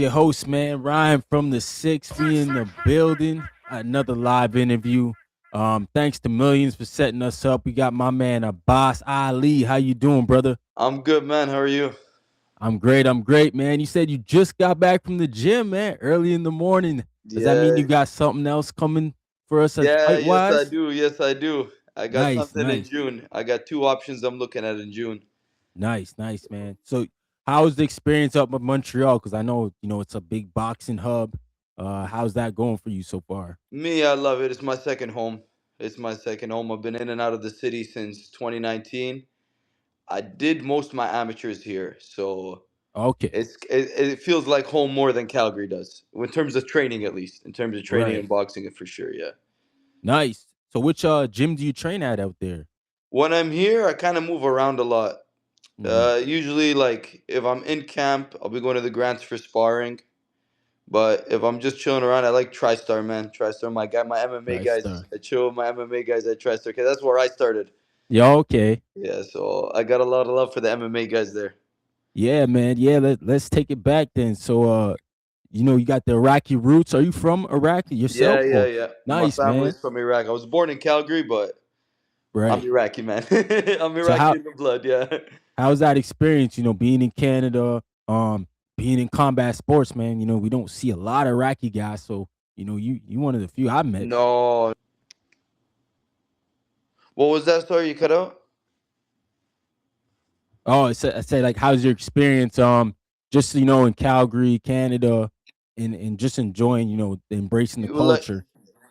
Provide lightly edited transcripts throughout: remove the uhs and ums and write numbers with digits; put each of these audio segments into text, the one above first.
your host, man, Ryan from the Six. We in the building. Another live interview. Thanks to Millions for setting us up. We got my man Abbas Ali. How you doing, brother? I'm good, man. How are you? I'm great. I'm great, man. You said you just got back from the gym, man, early in the morning. Does that mean Yeah, you got something else coming for us as yeah, fight yes, I wise? do. Yes, I do. I got Nice, something in nice, June. I got two options I'm looking at in June. nice, man. So, how was the experience up in Montreal? Because I know it's a big boxing hub. How's that going for you so far? Me, I love it. It's my second home. It's my second home. I've been in and out of the city since 2019. I did most of my amateurs here, so Okay, it feels like home more than Calgary does, in terms of training, at least. In terms of training right. and boxing, for sure, yeah. Nice. So which gym do you train at out there? When I'm here, I kind of move around a lot. Mhm. Usually, like if I'm in camp, I'll be going to the Grants for sparring. But if I'm just chilling around, I like TriStar, man. TriStar, my guy, my MMA Right guys. star. I chill with my MMA guys at TriStar, 'cause that's where I started. Yeah, okay. Yeah, so I got a lot of love for the MMA guys there. Yeah, man. Yeah, let's take it back then. So you got the Iraqi roots. Are you from Iraq Yeah, yourself? yeah, Or yeah. My nice, man. family's from Iraq. I was born in Calgary, but I'm Right. Iraqi, man. I'm So Iraqi in the blood, yeah. how's that experience, being in Canada, being in combat sports, man? We don't see a lot of Iraqi guys, so you one of the few I met. No. What was that story you cut out? Oh, I said like how's your experience just in Calgary, Canada, and just enjoying, embracing the You like, culture.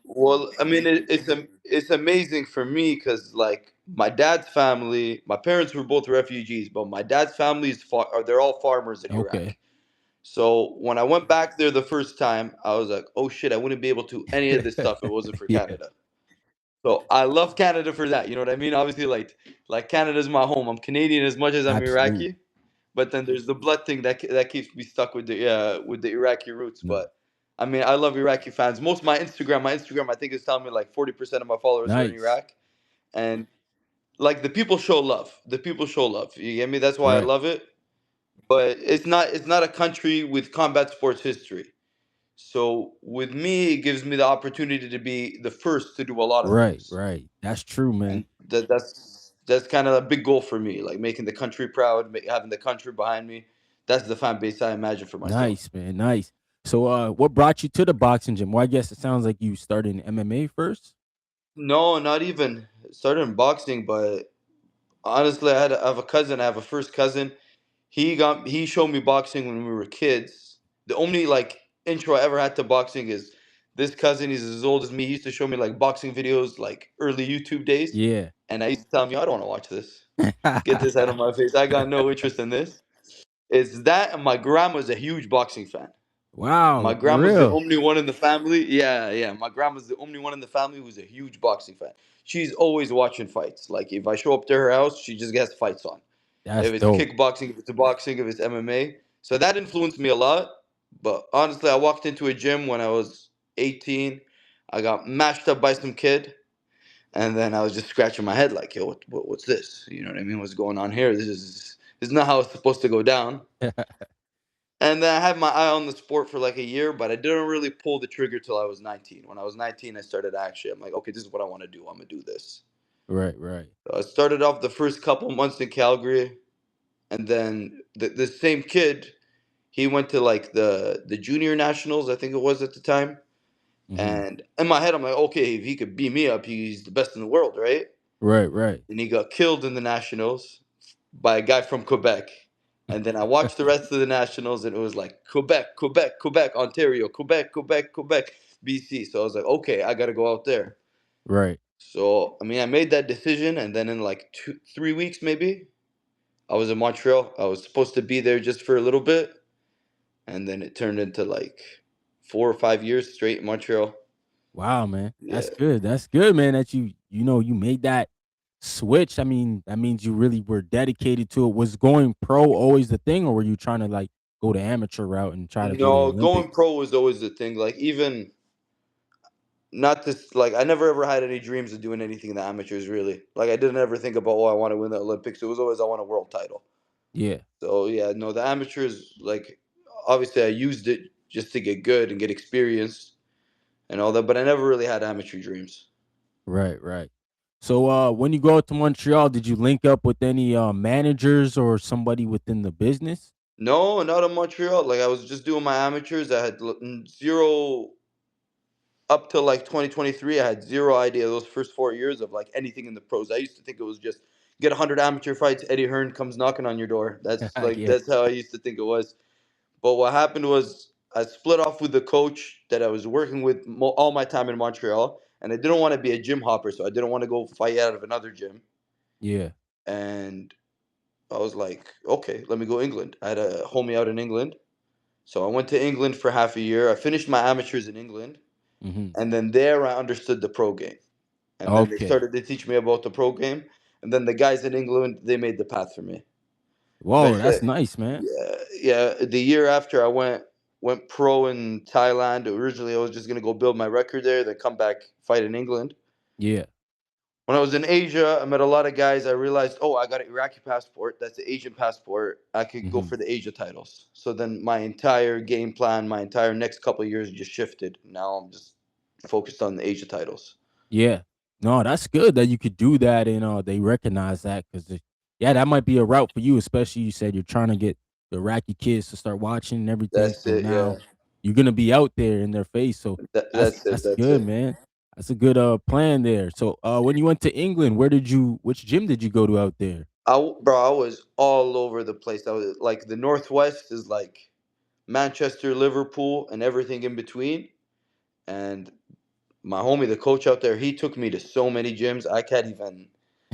well, I mean, it's amazing for me because like my dad's family, my parents were both refugees, but my dad's family they're all farmers in Iraq. Okay. So when I went back there the first time, I was like, oh shit, I wouldn't be able to any of this stuff if it wasn't for Yeah. Canada. So I love Canada for that. You know what I mean? Obviously, like Canada's my home. I'm Canadian as much as I'm Absolutely. Iraqi, but then there's the blood thing that keeps me stuck with the Iraqi roots. No. But I mean, I love Iraqi fans. Most of my Instagram, I think is telling me like 40% of my followers are in Nice. Iraq, and like the people show love. The people show love. You get me? That's why I Right. love it. But it's not a country with combat sports history. So with me, it gives me the opportunity to be the first to do a lot of Right. things, Right. That's true, man. and that's kind of a big goal for me. Like making the country proud, having the country behind me. That's the fan base I imagine for myself. Nice, man. Nice. So what brought you to the boxing gym? Well, I guess it sounds like you started in MMA first. No, not even started in boxing, but honestly, I have a cousin. I have a first cousin. He showed me boxing when we were kids. The only like intro I ever had to boxing is this cousin. He's as old as me. He used to show me like boxing videos, like early YouTube days, Yeah. and I used to tell him, "Yo, I don't want to watch this. Get this out of my face. I got no interest in this." It's that, and my grandma's a huge boxing fan. My Wow, for grandma's the real. only one in the family. Yeah, yeah. My grandma's the only one in the family who's a huge boxing fan. She's always watching fights. Like if I show up to her house, she just gets fights on. That's If it's dope. kickboxing, if it's boxing, if it's MMA. So that influenced me a lot. But honestly, I walked into a gym when I was 18. I got mashed up by some kid, and then I was just scratching my head like, "Yo, what's this? You know what I mean? What's going on here? This is not how it's supposed to go down." And then I had my eye on the sport for like a year, but I didn't really pull the trigger till I was 19. When I was 19, I started actually. I'm like, okay, this is what I want to do. I'm gonna do this. Right, right. So I started off the first couple months in Calgary, and then the same kid, he went to like the junior nationals, I think it was at the time. Hmm. And in my head, I'm like, okay, if he could beat me up, he's the best in the world, right? Right, right. And he got killed in the nationals by a guy from Quebec. And then I watched the rest of the nationals, and it was like Quebec, Quebec, Quebec, Ontario, Quebec, Quebec, Quebec, BC. So I was like, okay, I got to go out there. Right. So I mean, I made that decision, and then in like 3 weeks maybe, I was in Montreal. I was supposed to be there just for a little bit, and then it turned into like 4 or 5 years straight in Montreal. Wow, man. Yeah. That's good. That's good, man, that you made that switch. I mean, that means you really were dedicated to it. Was going pro always the thing, or were you trying to like go the amateur route and try to go to the No, going Olympics? pro was always the thing. Like even not this, like I never ever had any dreams of doing anything in the amateurs really. Like I didn't ever think about, oh, I want to win the Olympics. It was always I want a world title. Yeah. So yeah, no, the amateurs, like obviously I used it just to get good and get experience and all that, but I never really had amateur dreams. Right, right. So, when you go out to Montreal, did you link up with any, managers or somebody within the business? No, not in Montreal. Like I was just doing my amateurs. I had zero up till like 2023. I had zero idea those first 4 years of like anything in the pros. I used to think it was just get 100 amateur fights. Eddie Hearn comes knocking on your door. That's like Yeah. that's how I used to think it was. But what happened was I split off with the coach that I was working with all my time in Montreal, and I didn't want to be a gym hopper, so I didn't want to go fight out of another gym. Yeah. And I was like, okay, let me go England. I had a homie out in England, so I went to England for half a year. I finished my amateurs in England, Mhm. and then there I understood the pro game. And then they Okay. started to teach me about the pro game, and then the guys in England they made the path for me. Whoa, Eventually, that's nice, man. yeah, yeah. The year after I went pro in Thailand. Originally, I was just gonna go build my record there, then come back fight in England. Yeah. When I was in Asia, I met a lot of guys. I realized, oh, I got an Iraqi passport. That's the Asian passport. I could go Mhm. for the Asia titles. So then my entire game plan, my entire next couple of years just shifted. Now I'm just focused on the Asia titles. Yeah. No, that's good that you could do that and, they recognize that 'cause yeah, that might be a route for you, especially you said you're trying to get the Iraqi kids to start watching and everything, That's so it. Yeah. now you're gonna be out there in their face, so That's it. that's That's good, it. man. That's a good, plan there. So, when you went to England, which gym did you go to out there? Bro, I was all over the place. I was like the Northwest is like Manchester, Liverpool, and everything in between. And my homie, the coach out there, he took me to so many gyms. I can't even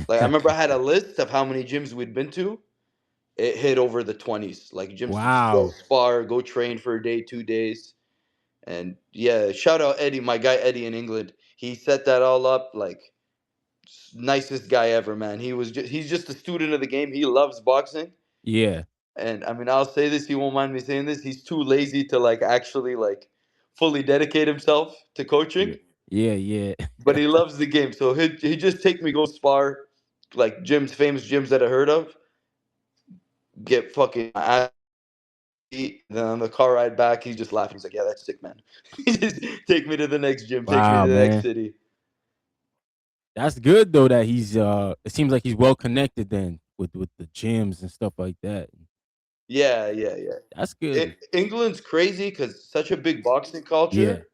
like. I remember I had a list of how many gyms we'd been to. It hit over the 20s, like gyms to just go Wow. spar, go train for a day, 2 days. And yeah, shout out Eddie, my guy Eddie in England. He set that all up. Like nicest guy ever, man. He's just a student of the game. He loves boxing. Yeah. And I mean, I'll say this, he won't mind me saying this. He's too lazy to like actually like fully dedicate himself to Yeah. coaching, Yeah, yeah. but he loves the game. So he just take me go spar like gyms, famous gyms that I heard of, get fucking my ass beat. Then on the car ride back, he's just laughing. He's like, "Yeah, that's sick, man." He just take me to the next gym, takes me to Wow, the next man. city. That's good though that he's, it seems like he's well connected then with the gyms and stuff like that. Yeah, yeah, yeah. That's good. England's crazy because such a big boxing Yeah. culture,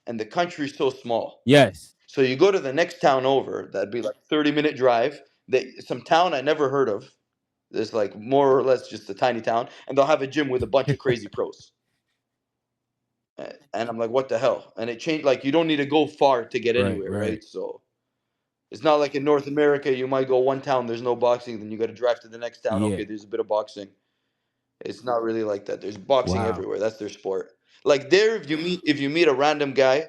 and the country's so small. Yes. So you go to the next town over, that'd be like 30-minute drive. Some town I never heard of. There's like more or less just a tiny town, and they'll have a gym with a bunch of crazy pros. And I'm like, what the hell? And it changed. Like you don't need to go far to get Right, anywhere, right. right? So it's not like in North America you might go one town, there's no boxing, then you got to drive to the next town. Yeah. Okay, there's a bit of boxing. It's not really like that. There's boxing Wow. everywhere. That's their sport. Like there, if you meet a random guy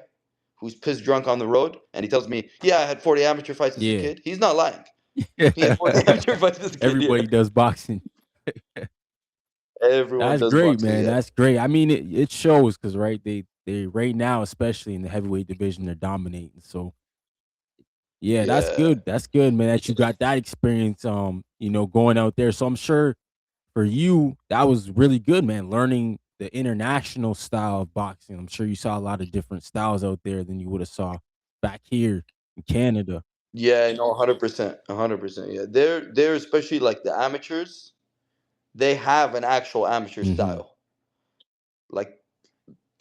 who's pissed drunk on the road and he tells me, "Yeah, I had 40 amateur fights as a Yeah. kid," he's not lying. He had 40 amateur fights as a kid. Yeah, Everybody does boxing. everyone That's does great, boxing. man. Yeah, That's great. I mean, it shows because right, they right now, especially in the heavyweight division, they're dominating. So yeah, that's yeah, good. That's good, man, that you got that experience, going out there. So I'm sure for you, that was really good, man, learning the international style of boxing. I'm sure you saw a lot of different styles out there than you would have saw back here in Canada. yeah. No, 100%, 100%. Yeah, they're especially like the amateurs. They have an actual amateur Mhm. style. Like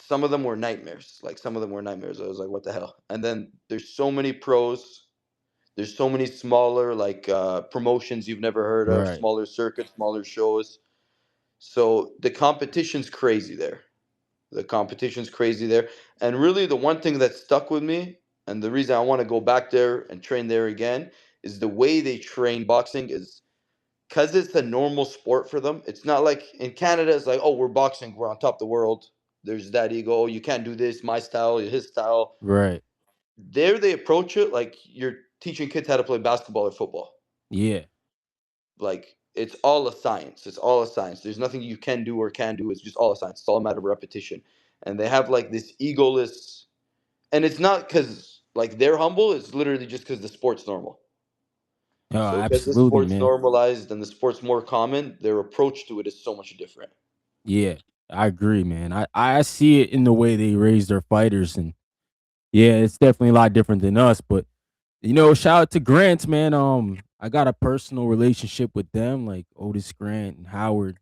some of them were nightmares. Like some of them were nightmares. I was like, what the hell? And then there's so many pros. There's so many smaller like promotions you've never heard of, Right. smaller circuits, smaller shows. So the competition's crazy there. The competition's crazy there. And really, the one thing that stuck with me, and the reason I want to go back there and train there again, is the way they train boxing is because it's a normal sport for them. It's not like in Canada, it's like, oh, we're boxing, we're on top of the world. There's that ego, oh, you can't do this, my style, his style. Right. There, they approach it like you're teaching kids how to play basketball or football. Yeah. Like it's all a science. It's all a science. There's nothing you can do or can do. It's just all a science. It's all a matter of repetition. And they have like this egoless, and it's not because like they're humble. It's literally just because the sport's normal. Oh, So because the absolutely, sport's man. normalized and the sport's more common, their approach to it is so much different. Yeah. I agree, man. I see it in the way they raise their fighters, and yeah, it's definitely a lot different than us. But shout out to Grants, man. I got a personal relationship with them, like Otis Grant and Howard.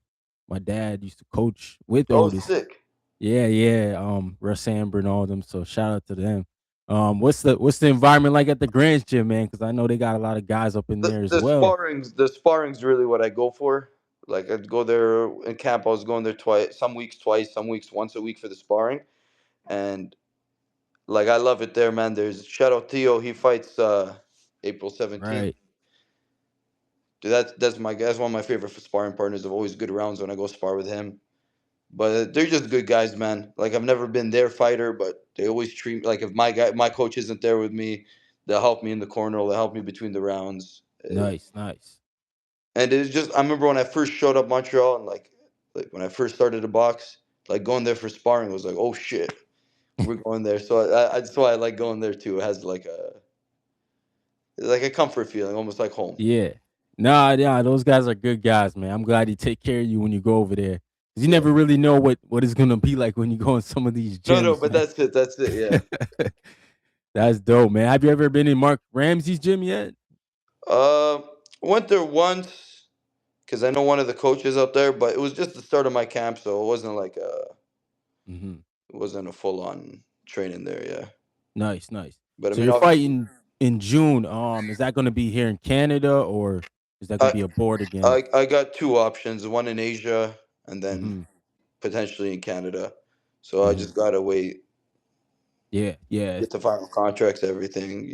My dad used to coach with Oh, Otis. sick. Yeah, yeah. Russ Amber and all them. So shout out to them. What's the environment like at the Grants gym, man? Because I know they got a lot of guys up in The there as the well. sparring's the sparring's really what I go for. Like I'd go there in camp. I was going there twice, some weeks once a week for the sparring, and like I love it there, man. There's shout out Theo. He fights April 17th. Right. Dude, that's one of my favorite sparring partners. Of always good rounds when I go spar with him. But they're just good guys, man. Like I've never been their fighter, but they always treat like if my coach isn't there with me, they'll help me in the corner. They'll help me between the rounds. Nice, nice. And it's just I remember when I first showed up Montreal and like when I first started to box, like going there for sparring was like, oh shit, we're going there. So that's why I like going there too. It has like a comfort feeling, almost like home. Yeah. Nah, yeah, those guys are good guys, man. I'm glad he take care of you when you go over there. 'Cause you Yeah. never really know what it's gonna be like when you go in some of these No, gyms, but man. that's it. That's it. Yeah. That's dope, man. Have you ever been in Mark Ramsey's gym yet? Uh, Went there once because I know one of the coaches up there, but it was just the start of my camp, so it wasn't like Mhm. it wasn't a full on training there. Yeah. Nice, nice. But I So mean, you're obviously, fighting in June. Is that gonna be here in Canada or is that gonna I be abroad again? I got two options: one in Asia and then Mhm. potentially in Canada. So I Mhm. just gotta wait, Yeah, yeah. get the final contracts, everything.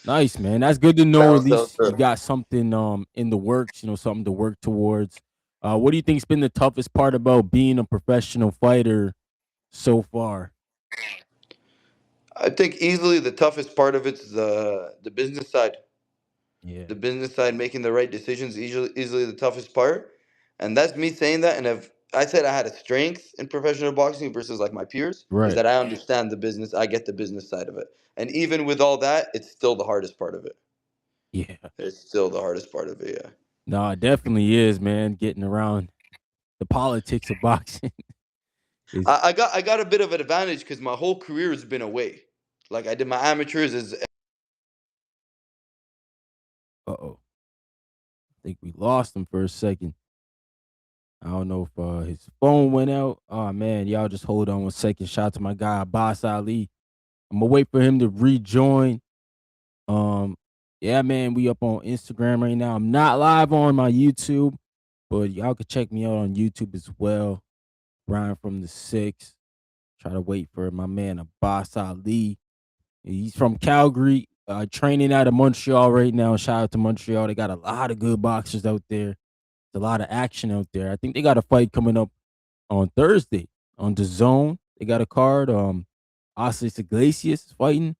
Nice, man. That's good to know at Balance out least you the. got something in the works, something to work towards. What do you think's been the toughest part about being a professional fighter so far? I think easily the toughest part of it's the business side. Yeah. The business side, making the right decisions, easily the toughest part. And that's me saying that. And if I said I had a strength in professional boxing versus like my peers, is Right. that I understand the business. I get the business side of it. And even with all that, it's still the hardest part of it. Yeah. It's still the hardest part of it. Yeah. No, it definitely is, man. Getting around the politics of boxing is I got a bit of an advantage because my whole career has been away. Like I did my amateurs as uh-oh. I think we lost him for a second. I don't know if his phone went out. Oh man, y'all just hold on one second. Shout out to my guy Abbas Ali. I'm gonna wait for him to rejoin. Um, yeah, man, we up on Instagram right now. I'm not live on my YouTube, but y'all can check me out on YouTube as well. Brian from the Six. Try to wait for my man Abbas Ali. He's from Calgary, training out of Montreal right now. Shout out to Montreal. They got a lot of good boxers out there. There's a lot of action out there. I think they got a fight coming up on Thursday on the Zone. They got a card. Oscar Iglesias is fighting.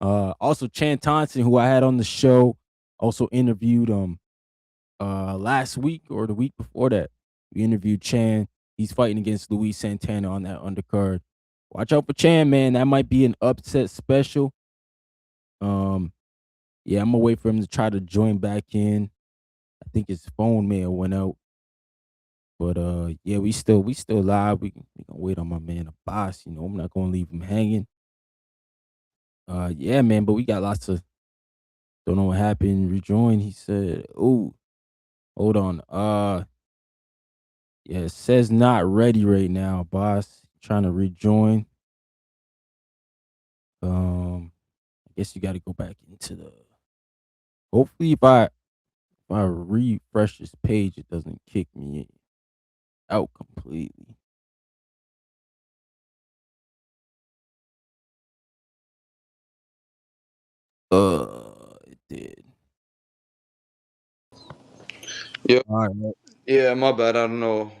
Also Chan Thompson, who I had on the show, also interviewed last week or the week before that. We interviewed Chan. He's fighting against Luis Santana on that undercard. Watch out for Chan, man. That might be an upset special. Um, yeah, I'm gonna wait for him to try to join back in. I think his phone may have went out. But yeah, we still live. We gonna wait on my man, the boss. I'm not gonna leave him hanging. Yeah, man. But we got lots of. Don't know what happened. Rejoin. He said, "Oh, hold on. Yeah, it says not ready right now, boss. Trying to rejoin. I guess you got to go back into the. Hopefully, if I refresh this page, it doesn't kick me out completely. It did. yeah, All right. yeah. My bad. I don't know.